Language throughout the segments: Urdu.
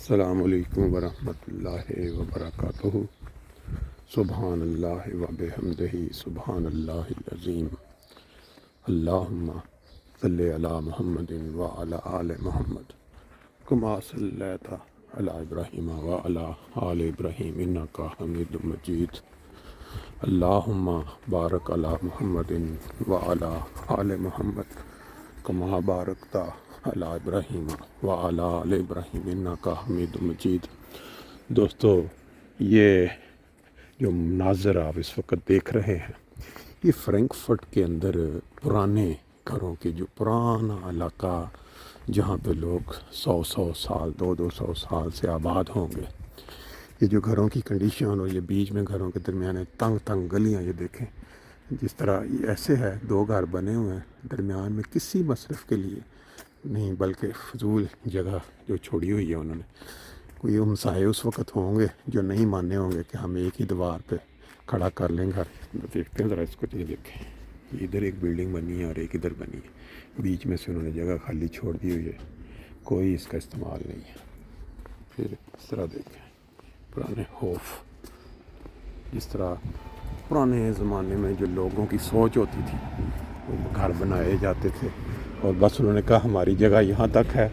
السلام علیکم ورحمۃ اللہ وبرکاتہ۔ سبحان اللہ و بحمدہ سبحان اللہ العظیم۔ اللہم صلی علی محمد وعلی آل محمد کما صلیت علی ابراہیم وعلی آل ابراہیم انک حمید مجید۔ اللہم بارک علی محمد وعلی آل محمد کما بارکت علی ابراہیم وعلی آل ابراہیم انک حمید مجید۔ دوستو، یہ جو مناظر آپ اس وقت دیکھ رہے ہیں، یہ فرینکفرٹ کے اندر پرانے گھروں کے جو پرانا علاقہ جہاں پہ لوگ 100 سال 200 سال سے آباد ہوں گے، یہ جو گھروں کی کنڈیشن اور یہ بیچ میں گھروں کے درمیان تنگ گلیاں، یہ دیکھیں جس طرح یہ ایسے ہے، 2 گھر بنے ہوئے ہیں درمیان میں کسی مصرف کے لیے نہیں، بلکہ فضول جگہ جو چھوڑی ہوئی ہے انہوں نے۔ کوئی ہمسائے اس وقت ہوں گے جو نہیں ماننے ہوں گے کہ ہم ایک ہی دیوار پہ کھڑا کر لیں گھر۔ دیکھتے ہیں ذرا اس کو، یہ دیکھیں، ادھر ایک بلڈنگ بنی ہے اور ایک ادھر بنی ہے، بیچ میں سے انہوں نے جگہ خالی چھوڑ دی ہوئی ہے، کوئی اس کا استعمال نہیں ہے۔ پھر اس طرح دیکھیں پرانے خوف، جس طرح پرانے زمانے میں جو لوگوں کی سوچ ہوتی تھی، وہ گھر بنائے جاتے تھے اور بس انہوں نے کہا ہماری جگہ یہاں تک ہے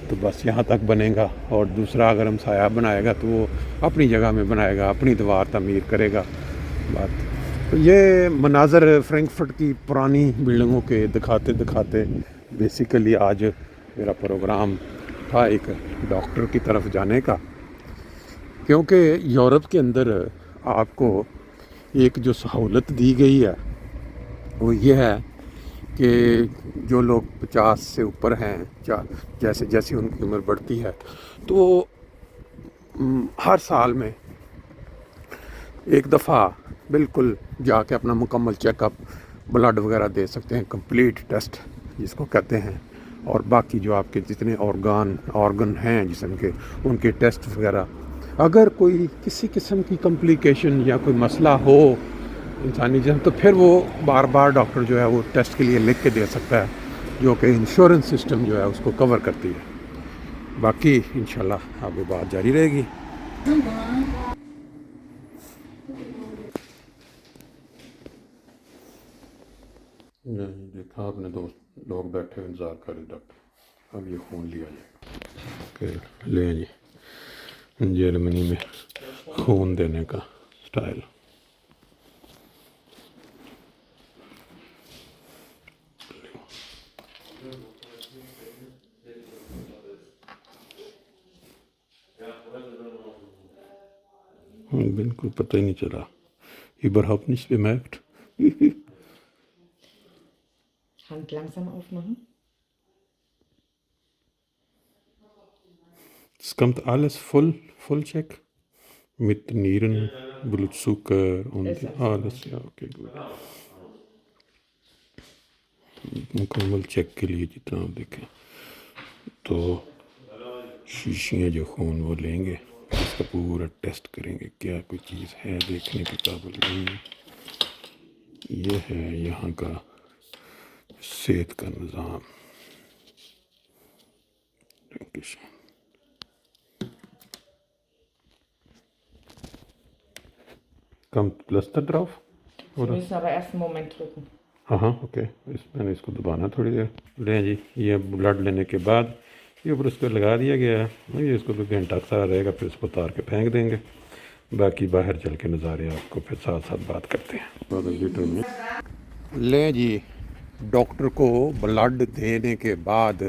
تو بس یہاں تک بنے گا، اور دوسرا اگر ہمسایہ بنائے گا تو وہ اپنی جگہ میں بنائے گا، اپنی دیوار تعمیر کرے گا۔ بات تو یہ مناظر فرینکفرٹ کی پرانی بلڈنگوں کے دکھاتے بیسیکلی آج میرا پروگرام تھا ایک ڈاکٹر کی طرف جانے کا، کیونکہ یورپ کے اندر آپ کو ایک جو سہولت دی گئی ہے وہ یہ ہے کہ جو لوگ 50 سے اوپر ہیں، جیسے ان کی عمر بڑھتی ہے، تو وہ ہر سال میں ایک دفعہ بالکل جا کے اپنا مکمل چیک اپ، بلڈ وغیرہ دے سکتے ہیں، کمپلیٹ ٹیسٹ جس کو کہتے ہیں، اور باقی جو آپ کے جتنے آرگن ہیں جسم کے، ان کے ٹیسٹ وغیرہ۔ اگر کوئی کسی قسم کی کمپلیکیشن یا کوئی مسئلہ ہو انسانی جسم، تو پھر وہ بار بار ڈاکٹر جو ہے وہ ٹیسٹ کے لیے لکھ کے دے سکتا ہے، جو کہ انشورنس سسٹم جو ہے اس کو کور کرتی ہے۔ باقی انشاءاللہ آگے بات جاری رہے گی۔ دیکھا آپ نے، دوست لوگ بیٹھے انتظار کر رہے ڈاکٹر، اب یہ خون لیا جائے کہ لیں جی، جرمنی میں خون دینے کا سٹائل۔ بالکل پتہ ہی نہیں چلا، überhaupt nicht bemerkt۔ Hand langsam aufmachen. Es kommt alles Vollcheck mit Nieren, Blutzucker und alles، ja okay gut۔ مکمل چیک کے لیے جتنا دیکھیں تو شیشیاں جو خون وہ لیں گے، اس کا پورا ٹیسٹ کریں گے، کیا کوئی چیز ہے دیکھنے کے قابل نہیں ہے۔ یہ ہے یہاں کا صحت کا نظام۔ Kommt Pflaster drauf? Sie müssen aber erst einen Moment drücken. ہاں اوکے، میں نے اس کو دبانا تھوڑی دیر۔ لیں جی، یہ بلڈ لینے کے بعد یہ اوپر اس کو لگا دیا گیا ہے، یہ اس کو گھنٹہ سارا رہے گا، پھر اس کو اتار کے پھینک دیں گے۔ باقی باہر چل کے نظارے آپ کو پھر ساتھ بات کرتے ہیں۔ لیٹر میں لیں جی، ڈاکٹر کو بلڈ دینے کے بعد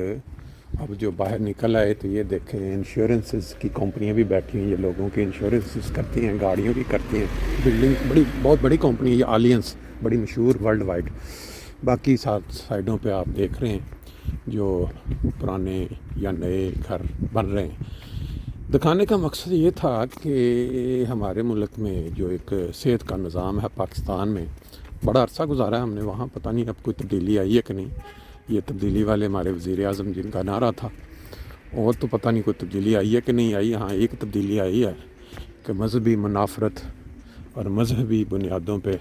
اب جو باہر نکل آئے تو یہ دیکھیں انشورنسز کی کمپنیاں بھی بیٹھی ہیں، یہ لوگوں کے انشورنسز کرتی ہیں، گاڑیوں کی کرتی ہیں، بلڈنگ بہت بڑی کمپنی ہے یہ آلینس، بڑی مشہور ورلڈ وائڈ۔ باقی سائڈوں پہ آپ دیکھ رہے ہیں جو پرانے یا نئے گھر بن رہے ہیں۔ دکھانے کا مقصد یہ تھا کہ ہمارے ملک میں جو ایک صحت کا نظام ہے پاکستان میں، بڑا عرصہ گزارا ہے ہم نے وہاں، پتہ نہیں اب کوئی تبدیلی آئی ہے کہ نہیں۔ یہ تبدیلی والے ہمارے وزیر اعظم جن کا نعرہ تھا، اور تو پتہ نہیں کوئی تبدیلی آئی ہے کہ نہیں آئی۔ ہاں ایک تبدیلی آئی ہے کہ مذہبی منافرت اور مذہبی بنیادوں پہ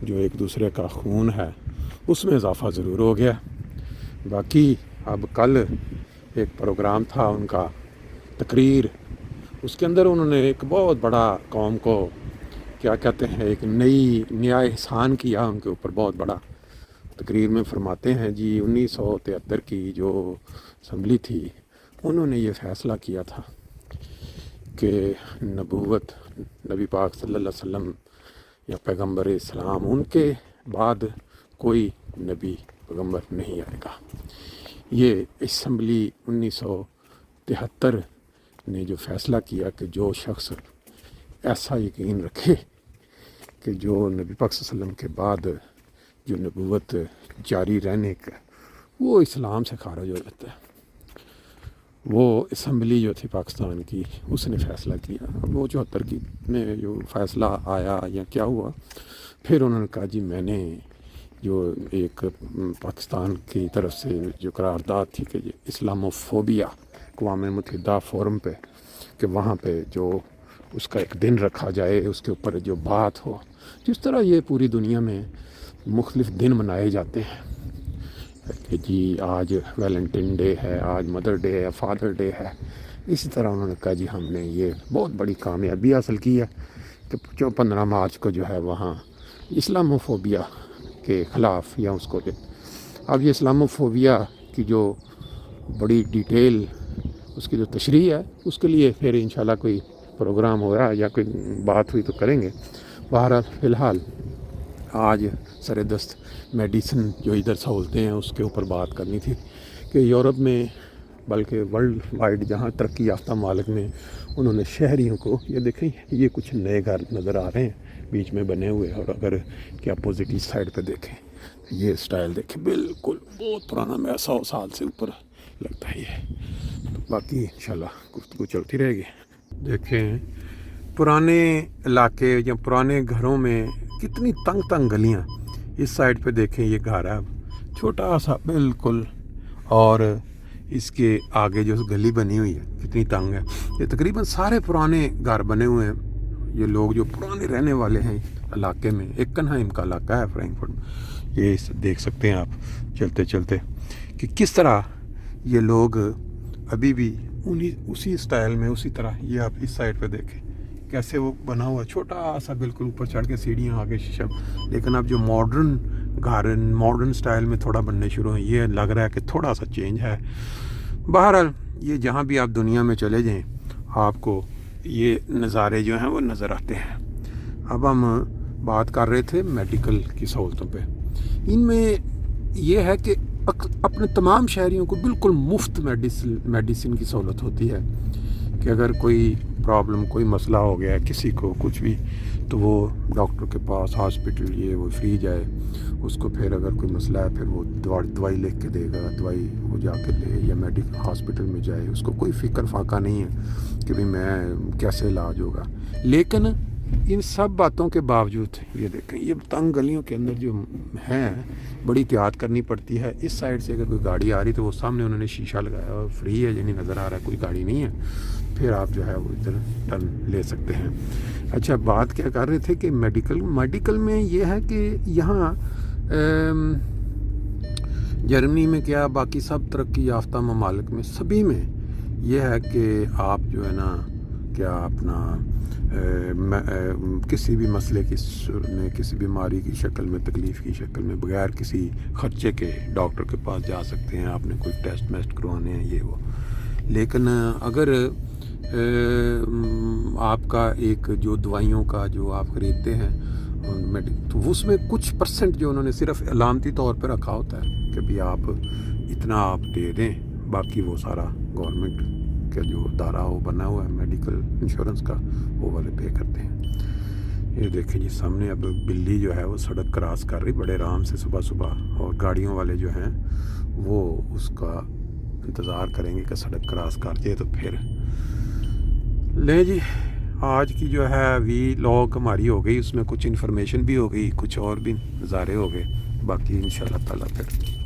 جو ایک دوسرے کا خون ہے اس میں اضافہ ضرور ہو گیا۔ باقی اب کل ایک پروگرام تھا ان کا تقریر، اس کے اندر انہوں نے ایک بہت بڑا قوم کو کیا کہتے ہیں ایک نیا احسان کیا ان کے اوپر بہت بڑا۔ تقریر میں فرماتے ہیں جی 1973 کی جو اسمبلی تھی انہوں نے یہ فیصلہ کیا تھا کہ نبوت نبی پاک صلی اللہ علیہ وسلم یا پیغمبر اسلام ان کے بعد کوئی نبی پیغمبر نہیں آئے گا۔ یہ اسمبلی 1973 نے جو فیصلہ کیا کہ جو شخص ایسا یقین رکھے کہ جو نبی پاک صلی اللہ علیہ وسلم کے بعد جو نبوت جاری رہنے کا وہ اسلام سے خارج ہو جاتا ہے، وہ اسمبلی جو تھی پاکستان کی اس نے فیصلہ کیا۔ اب وہ 74 کی میں جو فیصلہ آیا یا کیا ہوا، پھر انہوں نے کہا جی میں نے جو ایک پاکستان کی طرف سے جو قرارداد تھی کہ اسلاموفوبیا اقوام متحدہ فورم پہ کہ وہاں پہ جو اس کا ایک دن رکھا جائے، اس کے اوپر جو بات ہو، جس طرح یہ پوری دنیا میں مختلف دن منائے جاتے ہیں کہ جی آج ویلنٹائن ڈے ہے، آج مدر ڈے ہے، فادر ڈے ہے، اسی طرح انہوں نے کہا جی ہم نے یہ بہت بڑی کامیابی حاصل کی ہے کہ 15 مارچ کو جو ہے وہاں اسلاموفوبیا کے خلاف یا اس کو اب یہ اسلاموفوبیا کی جو بڑی ڈیٹیل اس کی جو تشریح ہے اس کے لیے پھر انشاءاللہ کوئی پروگرام ہو رہا ہے یا کوئی بات ہوئی تو کریں گے۔ بہرحال فی الحال آج سر دست میڈیسن جو ادھر سہولتیں ہیں اس کے اوپر بات کرنی تھی کہ یورپ میں بلکہ ورلڈ وائڈ جہاں ترقی یافتہ ممالک میں انہوں نے شہریوں کو یہ دیکھیں یہ کچھ نئے گھر نظر آ رہے ہیں بیچ میں بنے ہوئے، اور اگر کہ اپوزٹ سائڈ پہ دیکھیں یہ سٹائل دیکھیں بالکل بہت پرانا، میں 100 سال سے اوپر لگتا ہے یہ۔ باقی انشاءاللہ گفتگو چلتی رہے گی۔ دیکھیں پرانے علاقے یا پرانے گھروں میں کتنی تنگ گلیاں، اس سائڈ پہ دیکھیں یہ گھر ہے چھوٹا سا بالکل، اور اس کے آگے جو گلی بنی ہوئی ہے کتنی تنگ ہے۔ یہ تقریباً سارے پرانے گھر بنے ہوئے ہیں، یہ لوگ جو پرانے رہنے والے ہیں علاقے میں، ایک کنہائم کا علاقہ ہے فرینکفرٹ میں، یہ دیکھ سکتے ہیں آپ چلتے چلتے کہ کس طرح یہ لوگ ابھی بھی اسی سٹائل میں اسی طرح۔ یہ آپ اس سائڈ پہ دیکھیں کیسے وہ بنا ہوا چھوٹا سا بالکل، اوپر چڑھ کے سیڑھیاں آگے شیشہ، لیکن اب جو ماڈرن گھر ماڈرن سٹائل میں تھوڑا بننے شروع ہیں، یہ لگ رہا ہے کہ تھوڑا سا چینج ہے۔ بہرحال یہ جہاں بھی آپ دنیا میں چلے جائیں آپ کو یہ نظارے جو ہیں وہ نظر آتے ہیں۔ اب ہم بات کر رہے تھے میڈیکل کی سہولتوں پہ، ان میں یہ ہے کہ اپنے تمام شہریوں کو بالکل مفت میڈیسن کی سہولت ہوتی ہے کہ اگر کوئی پرابلم کوئی مسئلہ ہو گیا ہے کسی کو کچھ بھی تو وہ ڈاکٹر کے پاس ہاسپٹل یہ وہ فری جائے، اس کو پھر اگر کوئی مسئلہ ہے پھر وہ دوائی لکھ کے دے گا، دوائی وہ جا کے لے یا میڈیکل ہاسپٹل میں جائے، اس کو کوئی فکر فاقہ نہیں ہے کہ بھی میں کیسے علاج ہوگا۔ لیکن ان سب باتوں کے باوجود یہ دیکھیں یہ تنگ گلیوں کے اندر جو ہیں بڑی احتیاط کرنی پڑتی ہے۔ اس سائڈ سے اگر کوئی گاڑی آ رہی تو وہ سامنے انہوں نے شیشہ لگایا اور فری ہے، یعنی نظر آ رہا ہے کوئی گاڑی نہیں ہے، پھر آپ جو ہے وہ ادھر ٹرن لے سکتے ہیں۔ اچھا بات کیا کر رہے تھے کہ میڈیکل میں یہ ہے کہ یہاں جرمنی میں کیا باقی سب ترقی یافتہ ممالک میں سبھی میں یہ ہے کہ آپ جو ہے نا کیا اپنا کسی بھی مسئلے کی میں کسی بیماری کی شکل میں تکلیف کی شکل میں بغیر کسی خرچے کے ڈاکٹر کے پاس جا سکتے ہیں، آپ نے کوئی ٹیسٹ کروانے ہیں یہ وہ۔ لیکن اگر آپ کا ایک جو دوائیوں کا جو آپ خریدتے ہیں تو اس میں کچھ پرسنٹ جو انہوں نے صرف علامتی طور پہ رکھا ہوتا ہے کہ بھی آپ اتنا آپ دے دیں، باقی وہ سارا گورنمنٹ کا جو ادارہ وہ بنا ہوا ہے میڈیکل انشورنس کا وہ والے پے کرتے ہیں۔ یہ دیکھیں جی سامنے اب بلی جو ہے وہ سڑک کراس کر رہی بڑے آرام سے صبح صبح، اور گاڑیوں والے جو ہیں وہ اس کا انتظار کریں گے کہ سڑک کراس کر جائے تو پھر لیں جی۔ آج کی جو ہے وی-لاگ ہماری ہو گئی، اس میں کچھ انفارمیشن بھی ہو گئی، کچھ اور بھی نظارے ہو گئے، باقی انشاءاللہ تعالیٰ پھر